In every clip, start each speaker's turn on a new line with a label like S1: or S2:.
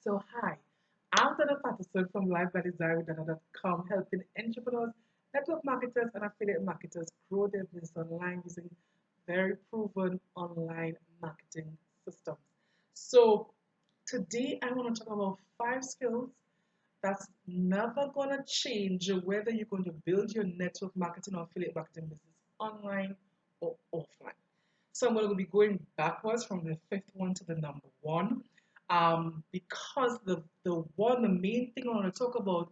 S1: So, hi, I'm Dana Patterson from LiveByDesign.com, helping entrepreneurs, network marketers, and affiliate marketers grow their business online using very proven online marketing systems. So, today I want to talk about 5 skills that's never going to change whether you're going to build your network marketing or affiliate marketing business online or offline. So I'm going to be going backwards from the fifth one to the number one, because the main thing I want to talk about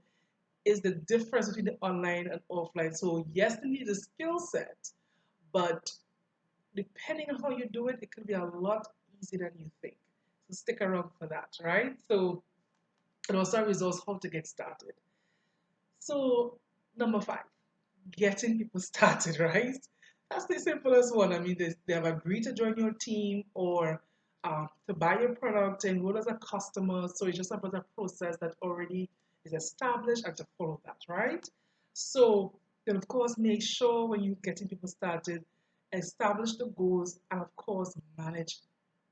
S1: is the difference between the online and offline. So yes, you need a skill set, but depending on how you do it, it can be a lot easier than you think. So stick around for that, right? So and also results how to get started. So number five, getting people started, right? That's the simplest one. I mean, they have agreed to join your team or to buy your product and enroll as a customer. So it's just about a process that already is established and to follow that, right? So then, of course, make sure when you're getting people started, establish the goals and, of course, manage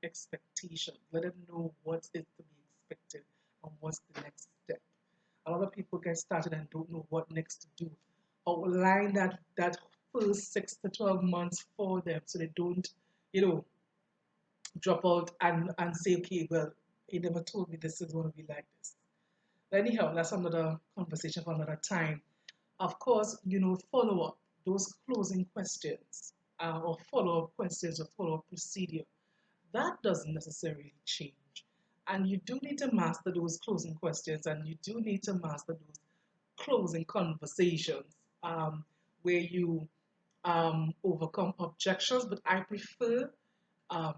S1: expectations. Let them know what is to be expected and what's the next step. A lot of people get started and don't know what next to do. Outline that first 6 to 12 months for them so they don't, you know, drop out and say, okay, well, he never told me this is going to be like this. But anyhow, that's another conversation for another time. Of course, follow up those closing questions or follow up questions or follow up procedure. That doesn't necessarily change. And you do need to master those closing questions and you do need to master those closing conversations where you overcome objections. But I prefer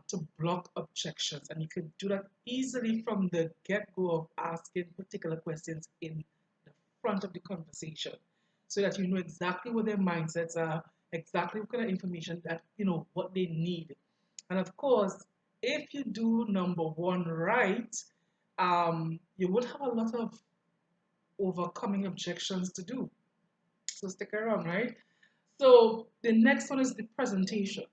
S1: to block objections, and you can do that easily from the get go of asking particular questions in the front of the conversation so that you know exactly what their mindsets are, exactly what kind of information that, what they need. And of course, if you do number one right, you would have a lot of overcoming objections to do. So stick around, right? So the next one is the presentation.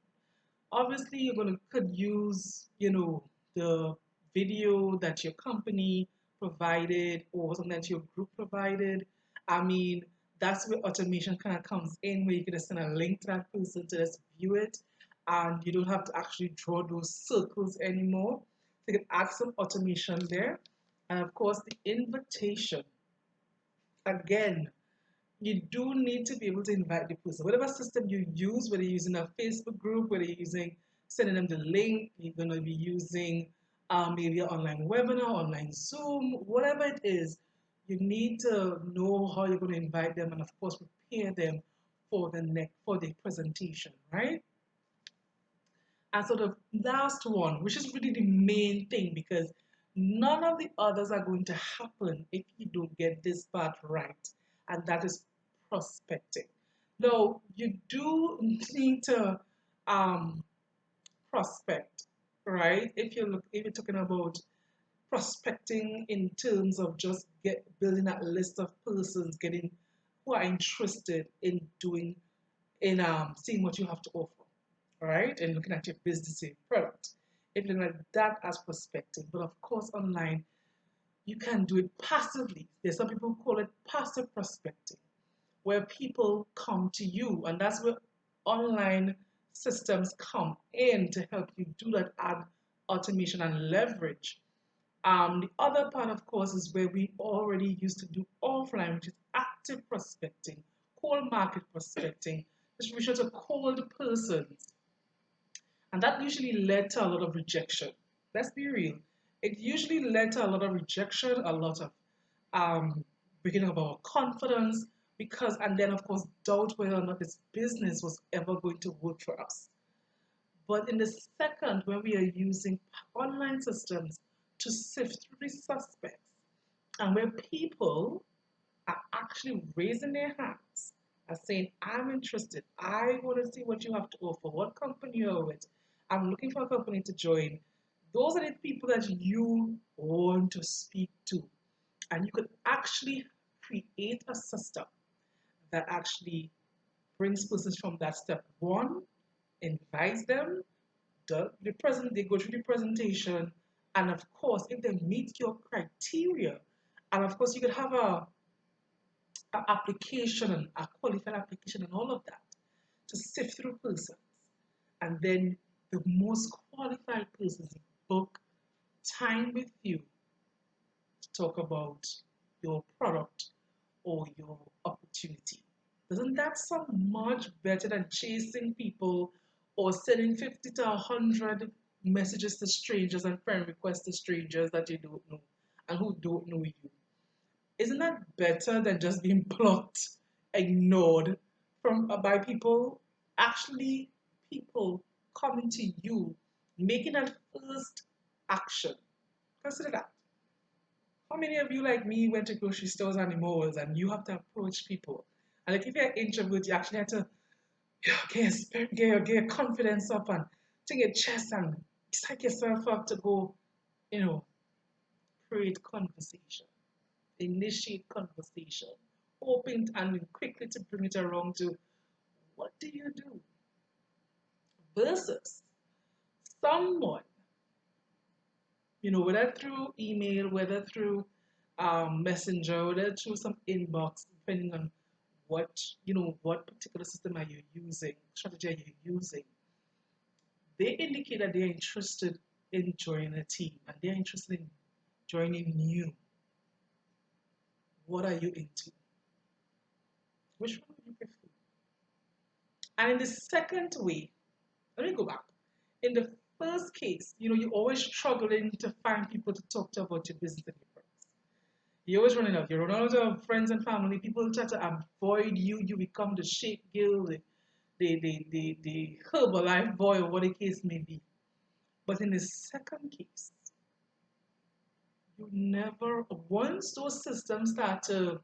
S1: Obviously, you're going to could use, the video that your company provided or something that your group provided. I mean, that's where automation kind of comes in, where you can just send a link to that person to just view it, and you don't have to actually draw those circles anymore. So you can add some automation there. And of course, the invitation. Again, you do need to be able to invite the person. Whatever system you use, whether you're using a Facebook group, whether you're using sending them the link, you're going to be using maybe an online webinar, online Zoom, whatever it is, you need to know how you're going to invite them and of course prepare them for the presentation, right? And so the last one, which is really the main thing, because none of the others are going to happen if you don't get this part right, and that is prospecting. Now, you do need to um, prospect, right? If you're talking about prospecting in terms of just building that list of persons, getting who are interested in doing in seeing what you have to offer, right? And looking at your business and product. If you're looking at that as prospecting, but of course online you can do it passively. There's some people who call it passive prospecting, where people come to you, and that's where online systems come in to help you do that ad automation and leverage. The other part, of course, is where we already used to do offline, which is active prospecting, cold market prospecting, distribution to cold persons. And that usually led to a lot of rejection. Let's be real. It usually led to a lot of rejection, a lot of um, breaking of our confidence, because, and then, of course, doubt whether or not this business was ever going to work for us. But in the second, when we are using online systems to sift through the suspects, and where people are actually raising their hands and saying, I'm interested, I want to see what you have to offer, what company you're with, I'm looking for a company to join. Those are the people that you want to speak to. And you could actually create a system that actually brings persons from that step one, invites them, they go through the presentation, And of course, if they meet your criteria, and of course, you could have a application, a qualified application, and all of that to sift through persons. And then the most qualified persons book time with you to talk about your product or your opportunity. Doesn't that sound much better than chasing people or sending 50 to 100 messages to strangers and friend requests to strangers that you don't know and who don't know you? Isn't that better than just being blocked, ignored by people? Actually, people coming to you, making that first action. Consider that. How many of you, like me, went to grocery stores and malls and you have to approach people? And like if you're an introvert, you actually have to get your confidence up and take your chest and psych yourself up to go, you know, create conversation, initiate conversation, hoping and quickly to bring it around to what do you do versus someone, whether through email, whether through messenger, whether through some inbox, depending on what particular system are you using, strategy are you using. They indicate that they're interested in joining a team and they're interested in joining you. What are you into? Which one would you prefer? And in the second way, let me go back. In the first case, you're always struggling to find people to talk to about your business and your products. You're always running out. You're running out of friends and family. People try to avoid you. You become the shake girl, the Herbalife boy, or what the case may be. But in the second case, you never, once those systems start to,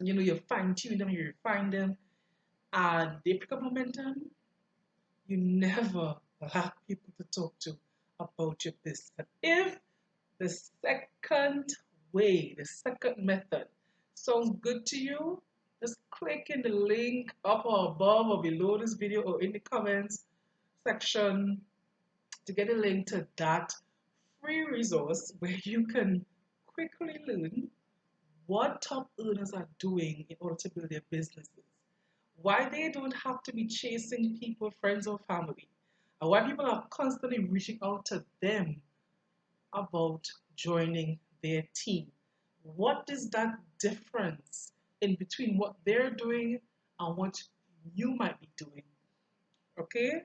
S1: you fine tune them, you refine them, and they pick up momentum, you never lack people to talk to about your business. If the second way, the second method sounds good to you, just click in the link up or above or below this video or in the comments section to get a link to that free resource where you can quickly learn what top earners are doing in order to build their businesses, why they don't have to be chasing people, friends, or family, and why people are constantly reaching out to them about joining their team. What is that difference in between what they're doing and what you might be doing? Okay?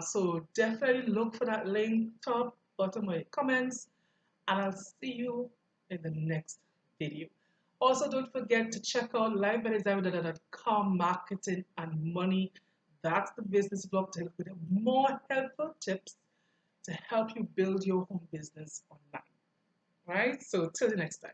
S1: So definitely look for that link top, bottom of the comments, and I'll see you in the next video. Also, don't forget to check out livebydesiree.com marketing and money. That's the business blog to help with more helpful tips to help you build your home business online. Right? So till the next time.